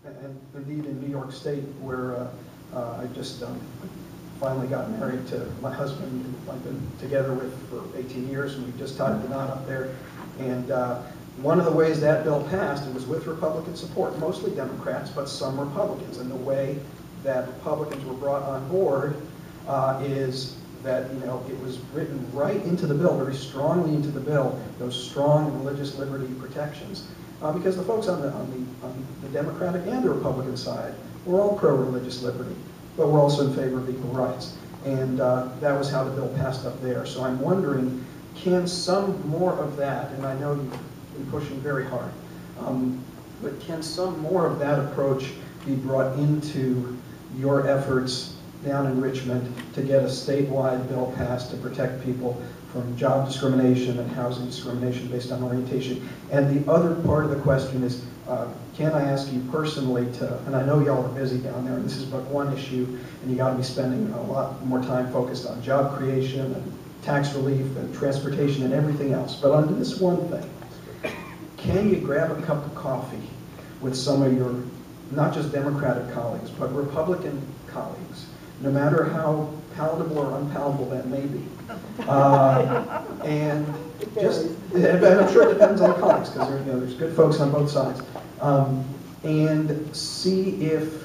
and indeed in New York State, where I just finally got married to my husband, who I've been together with for 18 years, and we just tied the knot up there. And one of the ways that bill passed, it was with Republican support, mostly Democrats, but some Republicans. And the way that Republicans were brought on board is that, you know, it was written right into the bill, very strongly into the bill, those strong religious liberty protections. Because the folks on the Democratic and the Republican side were all pro-religious liberty, but we're also in favor of equal rights. And that was how the bill passed up there. So I'm wondering, can some more of that, and I know you've been pushing very hard, but can some more of that approach be brought into your efforts down in Richmond to get a statewide bill passed to protect people from job discrimination and housing discrimination based on orientation? And the other part of the question is, can I ask you personally to, and I know y'all are busy down there, and this is but one issue, and you got to be spending a lot more time focused on job creation and tax relief and transportation and everything else, but on this one thing, can you grab a cup of coffee with some of your, not just Democratic colleagues, but Republican colleagues, no matter how palatable or unpalatable that may be, and just, and I'm sure it depends on the colleagues, because there's good folks on both sides, and see if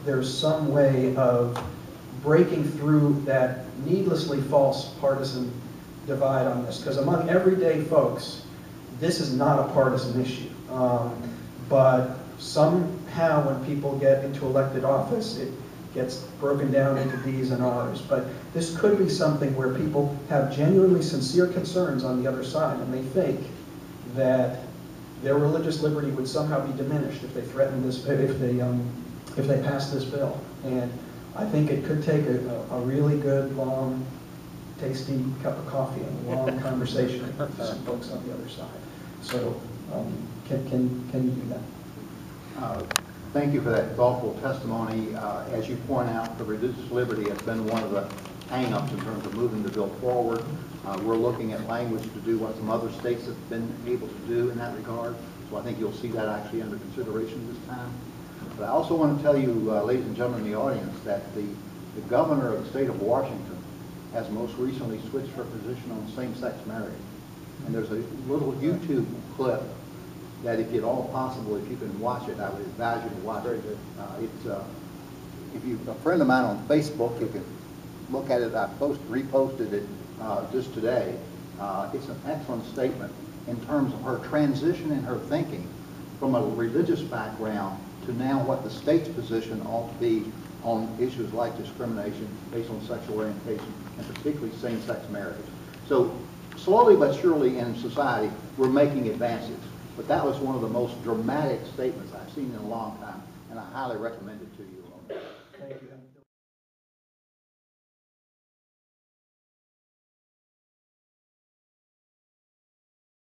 there's some way of breaking through that needlessly false partisan divide on this, because among everyday folks, this is not a partisan issue, but somehow when people get into elected office, it gets broken down into D's and R's. But this could be something where people have genuinely sincere concerns on the other side, and they think that their religious liberty would somehow be diminished if they threaten this, if they pass this bill. And I think it could take a really good, long, tasty cup of coffee and a long conversation with some folks on the other side. So can you do that? Thank you for that thoughtful testimony. As you point out, the religious liberty has been one of the hang-ups in terms of moving the bill forward. We're looking at language to do what some other states have been able to do in that regard. So I think you'll see that actually under consideration this time. But I also want to tell you, ladies and gentlemen in the audience, that the governor of the state of Washington has most recently switched her position on same-sex marriage. And there's a little YouTube clip that, if at all possible, if you can watch it, I would advise you to watch it. If you, a friend of mine on Facebook, you can look at it. I reposted it just today. It's an excellent statement in terms of her transition in her thinking from a religious background to now what the state's position ought to be on issues like discrimination based on sexual orientation, and particularly same-sex marriage. So slowly but surely in society, we're making advances. But that was one of the most dramatic statements I've seen in a long time, and I highly recommend it to you.